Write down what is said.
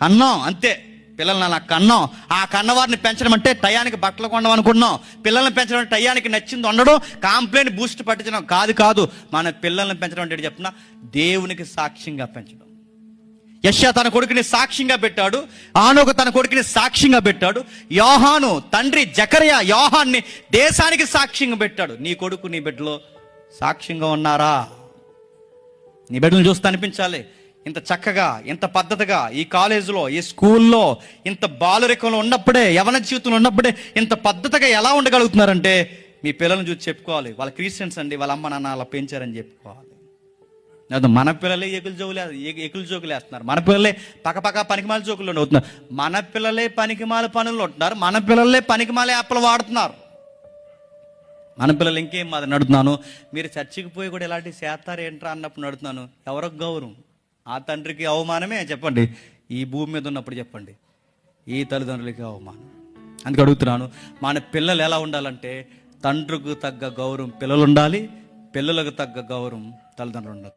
కన్నాం అంతే. పిల్లల్ని అలా కన్నాం. ఆ కన్నవారిని పెంచడం అంటే టయానికి బట్టలు కొనడం అనుకున్నాం. పిల్లల్ని పెంచడం అంటే టయానికి నచ్చింది ఉండడం, కాంప్లైంట్ బూస్ట్ పట్టించడం కాదు. మన పిల్లల్ని పెంచడం అంటే చెప్పిన దేవునికి సాక్ష్యంగా పెంచడం. యెషయా తన కొడుకుని సాక్ష్యంగా పెట్టాడు. ఆనోకు తన కొడుకుని సాక్ష్యంగా పెట్టాడు. యోహాను తండ్రి జకర్యా యోహాన్ని దేశానికి సాక్ష్యంగా పెట్టాడు. నీ కొడుకు నీ బిడ్డలో సాక్ష్యంగా ఉన్నారా? నీ బిడ్డలను చూస్తే అనిపించాలి, ఇంత చక్కగా ఇంత పద్ధతిగా ఈ కాలేజీలో ఈ స్కూల్లో ఇంత బాలురికంలో ఉన్నప్పుడే, యవన జీవితంలో ఉన్నప్పుడే ఇంత పద్ధతిగా ఎలా ఉండగలుగుతున్నారంటే మీ పిల్లల్ని చూసి చెప్పుకోవాలి, వాళ్ళ క్రిస్టియన్స్ అండి, వాళ్ళ అమ్మ నాన్న అలా పెంచారని చెప్పుకోవాలి. మన పిల్లలే ఎకులు జోకులు వేస్తున్నారు. మన పిల్లలే పక్కపక్క పనికిమాల జోకులు అవుతున్నారు. మన పిల్లలే పనికిమాల పనులు ఉంటున్నారు. మన పిల్లలే పనికిమాల యాప్లు వాడుతున్నారు. మన పిల్లలు ఇంకేం అది నడుతున్నాను, మీరు చర్చికి పోయి కూడా ఇలాంటి చేస్తారు ఏంట్రా అన్నప్పుడు నడుతున్నాను. ఎవరికి గౌరవం? ఆ తండ్రికి అవమానమే చెప్పండి, ఈ భూమి మీద ఉన్నప్పుడు చెప్పండి, ఈ తల్లిదండ్రులకి అవమానం. అందుకే అడుగుతున్నాను, మన పిల్లలు ఎలా ఉండాలంటే తండ్రికి తగ్గ గౌరవం పిల్లలు ఉండాలి, పిల్లలకు తగ్గ గౌరవం తల్లిదండ్రులు ఉండాలి.